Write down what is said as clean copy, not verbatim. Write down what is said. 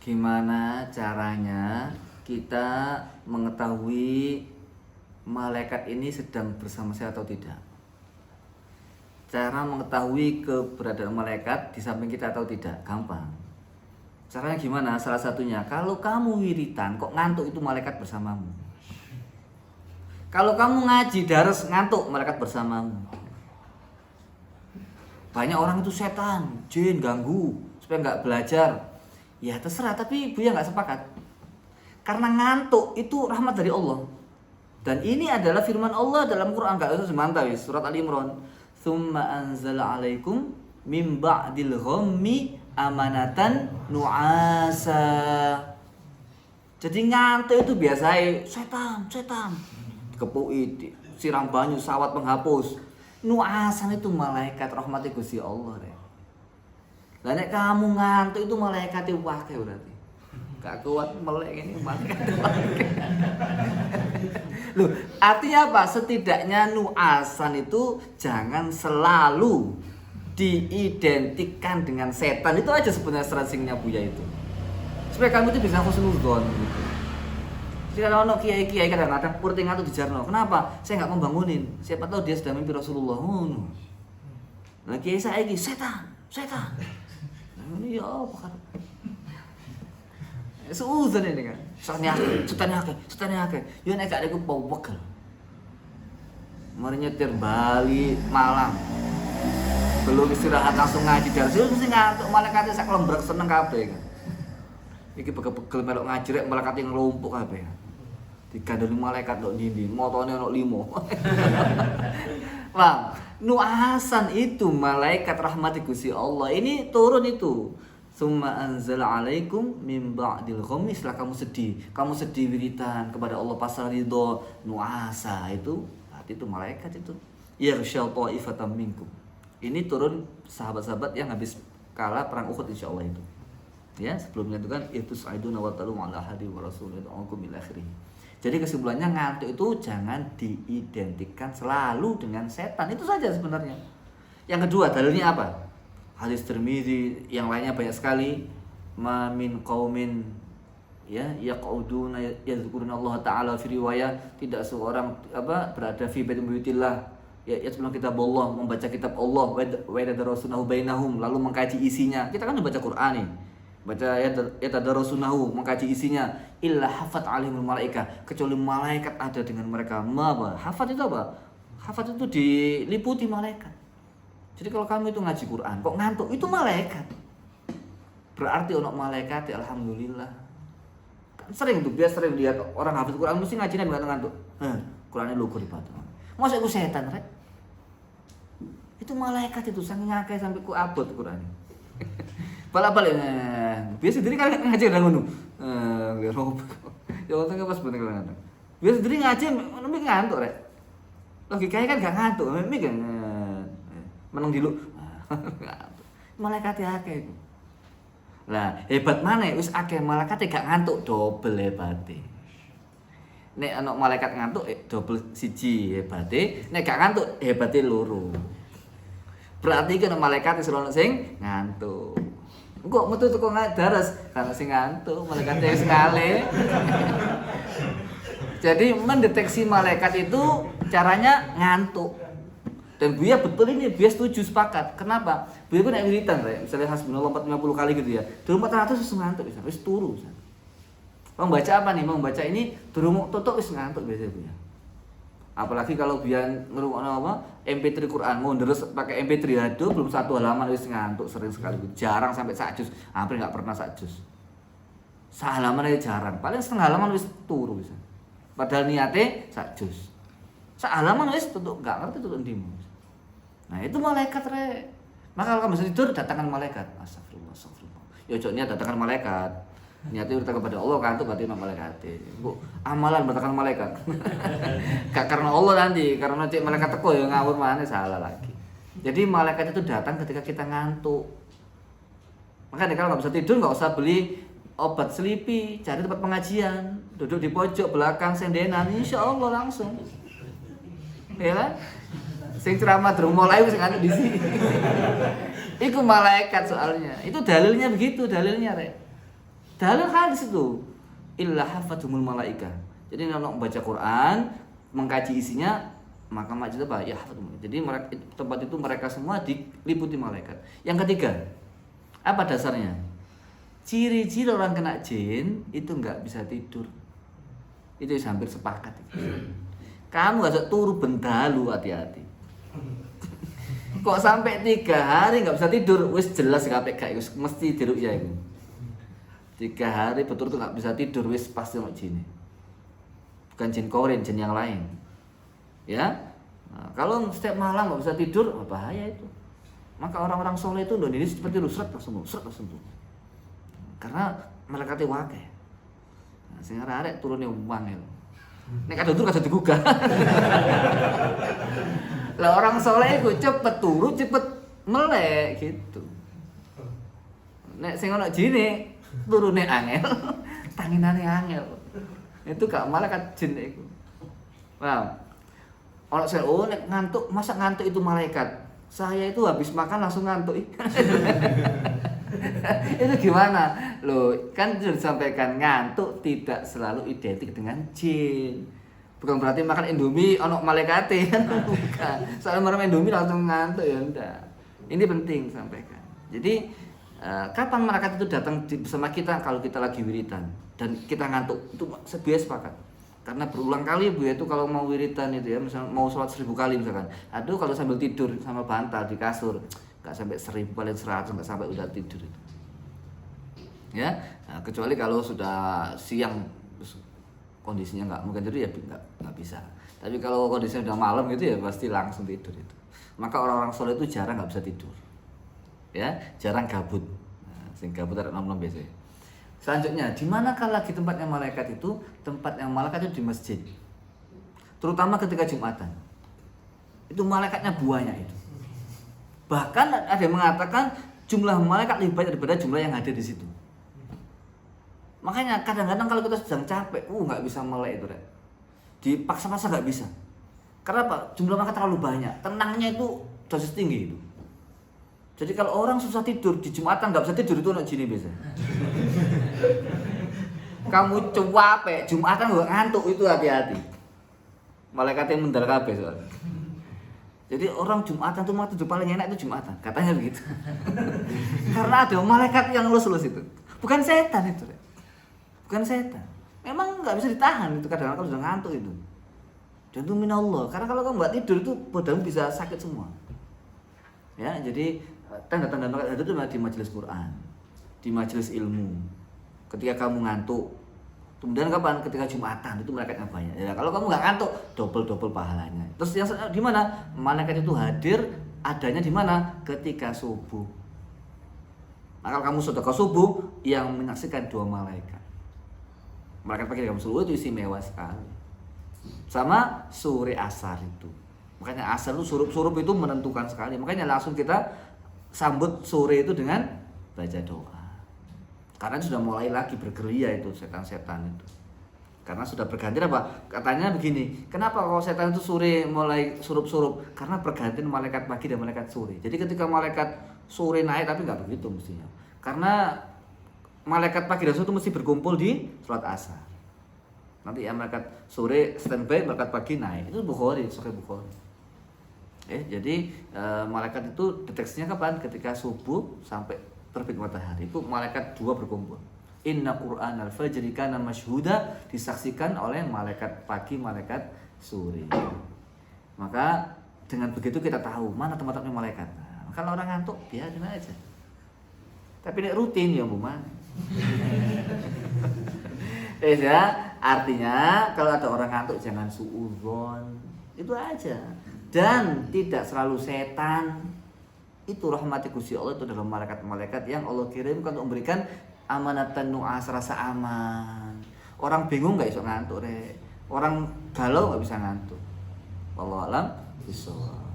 Gimana caranya kita mengetahui malaikat ini sedang bersama saya atau tidak? Cara mengetahui keberadaan malaikat di samping kita atau tidak gampang. Caranya gimana? Salah satunya, kalau kamu wiritan kok ngantuk, itu malaikat bersamamu. Kalau kamu ngaji daras ngantuk, malaikat bersamamu. Banyak orang itu setan, jin ganggu supaya nggak belajar. Ya terserah, tapi Buya nggak sepakat. Karena ngantuk itu rahmat dari Allah. Dan ini adalah firman Allah dalam Quran, nggak usah semantau, surat Al-Imran. Tsumma anzala 'alaikum mim ba'dil ghammi amanatan nu'asa. Jadi ngantuk itu biasanya setan dikepuki, siram banyu, sawat penghapus. Nu'asan itu malaikat rahmati Gusti Allah. Lah nek kamu ngantuk itu malaikat itu wae berarti. Gak kuat melek ini malaikat. Loh, artinya apa? Setidaknya nu'asan itu jangan selalu diidentikan dengan setan. Itu aja sebenarnya strateginya Buya itu. Supaya kamu itu bisa husnudzon gitu. Jadi kalau ono kiai-kiai kadang-kadang purting atau dijarno. Kenapa? Saya nggak membangunin. Siapa tahu dia sudah mimpi Rasulullah. Nah, kiai saya ini setan. Ini ya apa kan? Seuzon ini kan. Setannya akeh. Ya nek gak ada ku wekel. Mari nyetir balik Malang. Belum istirahat langsung ngaji darah. Mesti ngantuk, malaikate sak lembrek seneng kabeh kan. Iki pegel-pegel melok ngaji rek malaikate nglumpuk kabeh. Digandoli malaikat ndok ndi, motone ono 5. Bang, nu'asan itu malaikat rahmati Gusti Allah. Ini turun itu. Summa anzala 'alaikum mim ba'dil ghammi. Setelah kamu sedih wiritan kepada Allah pasal ridho, nu'asa itu berarti itu malaikat itu. Yarsyal ta'ifatan minkum. Ini turun sahabat-sahabat yang habis kalah perang Uhud insyaallah itu. Ya, sebelumnya itu kan itus'iduna wa talum ala hadi wa rasulillah ila akhirih. Jadi kesimpulannya ngantuk itu jangan diidentikan selalu dengan setan. Itu saja sebenarnya. Yang kedua, dalilnya apa? Hadis Tirmidzi, yang lainnya banyak sekali. Ma min qaumin yaquduna yadhkuruna Allah taala fi riwayat, tidak seorang berada fi baitin buyutillah sebelum kitab Allah, membaca kitab Allah wa yadarasunahu bainahum, lalu mengkaji isinya. Kita kan membaca Quran nih. Baca yatadarasunahu, mengkaji isinya, illa hafat alaihimul malaika, kecuali malaikat ada dengan mereka. Apa? Hafat itu apa? Hafat itu diliputi malaikat. Jadi kalau kamu itu ngaji Quran kok ngantuk, itu malaikat. Berarti ono malaikat, alhamdulillah. Kan sering tuh, biasa sering lihat orang hafid Quran mesti ngajinya ngantuk. Qurannya lugu di batu. Masa itu setan, rek? Itu malaikat itu saking akeh sampai ku abot Qurannya. Balik biasa sendiri kan ngaji udah ngono. Ya otak pas bener kan. Biasa sendiri ngaji mik ngantuk rek. Logikanya kan gak ngantuk, mik kan meneng dilu. Malaikat akeh iku. Lah, hebat maneh wis akeh malaikat gak ngantuk, dobel hebate. Nek ana malaikat ngantuk dobel siji hebate, nek gak ngantuk hebate loro. Berarti kan malaikat wis ono sing ngantuk. Kok metu teko daras karena sing ngantuk, malaikat wis ngale. Jadi mendeteksi malaikat itu caranya ngantuk. Dan Buya betul ini, Buya setuju, sepakat. Kenapa? Buya kan nek wiritan rek, misalnya hasbunallah 450 kali gitu ya. Durung 400 wis ngantuk wis turu. Mau baca apa nih? Mau baca ini durung tutuk wis ngantuk biasa Buya. Apalagi kalau Buya ngrungokno apa? MP3 Quran, mau terus pakai MP3 aduh belum satu halaman wis ngantuk sering sekali. Jarang sampai sak juz, hampir enggak pernah sak juz. Sak halaman aja jarang, paling setengah halaman wis turu bisa. Padahal niate sak juz. Sak halaman wis tutuk, enggak ngerti tutuk ndimu. Nah, itu malaikat rek. Maka kalau kamu tidur datangkan malaikat. Astagfirullah. Ya ojo niat datangkan malaikat. Niatnya bertakwa kepada Allah kan itu berarti malaikat. Bu, amalan bertakwa malaikat. Gak karena Allah nanti, karena cek malaikat teko ya ngawur mana salah lagi. Jadi malaikat itu datang ketika kita ngantuk. Makanya kalau nggak bisa tidur nggak usah beli obat selipi, cari tempat pengajian, duduk di pojok belakang sendenan, insya Allah langsung. Ya kan? Sing ceramah durung mulai wis ngantuk di sini. Iku malaikat soalnya. Itu dalilnya begitu, dalilnya rek. Dalam hadis itu illa hafathumul malaika. Jadi kalau membaca Quran, mengkaji isinya, maka majlis apa? Ya hafathum. Jadi tempat itu mereka semua diliputi malaikat. Yang ketiga, apa dasarnya? Ciri-ciri orang kena jin itu nggak bisa tidur. Itu hampir sepakat. Kamu gak usah turu bendalu, hati-hati. Kok sampai 3 hari nggak bisa tidur, wis jelas KPK, wis mesti diruqyah itu. 3 hari betul tuh nggak bisa tidur, wis pasti mau jin. Bukan jin korin, jin yang lain. Ya, nah, kalau setiap malam nggak bisa tidur, bahaya itu. Maka orang-orang soleh itu ini seperti rusrat langsung tuh. Karena malaikatnya wakil. Nah, sehingga arek turunnya wangel. Nek ada tur kasih digugah. Lah orang soleh itu cepet turu, cepet melek gitu. Nek sing ono jine turune angel, tanginane angel. Itu gak malaikat jin iku. Paham? Ono sing nek ngantuk, masa ngantuk itu malaikat. Saya itu habis makan langsung ngantuk. Itu gimana? Loh, kan sudah disampaikan ngantuk tidak selalu identik dengan jin. Bukan berarti makan Indomie ono malaikate kan bukan. Soalnya makan Indomie langsung ngantuk ya enggak. Ini penting sampaikan. Jadi kapan malaikat itu datang bersama kita kalau kita lagi wiritan dan kita ngantuk itu sebiasa sepakat. Karena berulang kali Bu itu kalau mau wiritan itu ya, misalnya mau sholat 1000 kali misalkan. Aduh kalau sambil tidur sama bantal di kasur nggak sampai 1000 paling 100 nggak sampai udah tidur itu. Ya, nah, kecuali kalau sudah siang kondisinya nggak mungkin tidur ya nggak bisa. Tapi kalau kondisinya udah malam gitu ya pasti langsung tidur itu. Maka orang-orang soleh itu jarang nggak bisa tidur, ya jarang gabut. Nah, sing gabut ada nom-nom biasanya. Selanjutnya, di manakah lagi tempatnya malaikat itu? Tempatnya malaikat itu di masjid. Terutama ketika Jumatan. Itu malaikatnya banyak itu. Bahkan ada yang mengatakan jumlah malaikat lebih banyak daripada jumlah yang hadir di situ. Makanya kadang-kadang kalau kita sedang capek, nggak bisa melek itu, dipaksa-paksa nggak bisa. Karena apa? Jumlah malaikat terlalu banyak. Tenangnya itu dosis tinggi itu. Jadi kalau orang susah tidur di Jumatan nggak bisa tidur itu anak jini biasa. Kamu capek Jumatan nggak ngantuk itu hati-hati. Malaikatnya mendal kabeh soalnya. Jadi orang Jumatan tuh mah tujuh paling enak itu Jumatan, katanya begitu. Karena ada malaikat yang lulus itu. Bukan setan itu, bukan setan. Memang nggak bisa ditahan itu kadang-kadang kalau sudah ngantuk itu. Dan itu minallah. Karena kalau kamu nggak tidur itu badanmu bisa sakit semua. Ya, jadi tanda-tanda malaikat itu di majelis Quran, di majelis ilmu. Ketika kamu ngantuk, kemudian kapan? Ketika Jumatan itu malaikatnya banyak. Ya, kalau kamu nggak ngantuk, double pahalanya. Terus yang di mana? Malaikat itu hadir adanya di mana? Ketika subuh. Maka kamu sedekah subuh yang menyaksikan 2 malaikat. Malaikat pagi kamu subuh itu istimewa sekali. Sama sore asar itu. Makanya asar itu surup itu menentukan sekali. Makanya langsung kita sambut sore itu dengan baca doa. Karena sudah mulai lagi bergerilya itu setan-setan itu. Karena sudah berganti apa? Katanya begini, kenapa kalau setan itu sore mulai surup-surup? Karena pergantian malaikat pagi dan malaikat sore. Jadi ketika malaikat sore naik, tapi nggak begitu mestinya. Karena malaikat pagi dan sore itu mesti berkumpul di sholat asar. Nanti ya malaikat sore standby, malaikat pagi naik. Itu Bukhari, Sahih Bukhari. Jadi malaikat itu deteksinya kapan? Ketika subuh sampai terbit matahari. Itu malaikat 2 berkumpul. Inna Qur'an al-fajri kana masyhuda, disaksikan oleh malaikat pagi, malaikat sore. Maka dengan begitu kita tahu mana tempat-tempatnya malaikat. Nah, kalau orang ngantuk biarin aja. Tapi nek rutin ya buman. Ya, artinya kalau ada orang ngantuk jangan suudzon. Itu aja. Dan tidak selalu setan. Itu rahmati Gusti Allah, itu adalah malaikat-malaikat yang Allah kirimkan untuk memberikan amanatan nu'as, rasa aman. Orang bingung nggak bisa ngantuk, Orang galau nggak bisa ngantuk. Wallahu a'lam bishawab.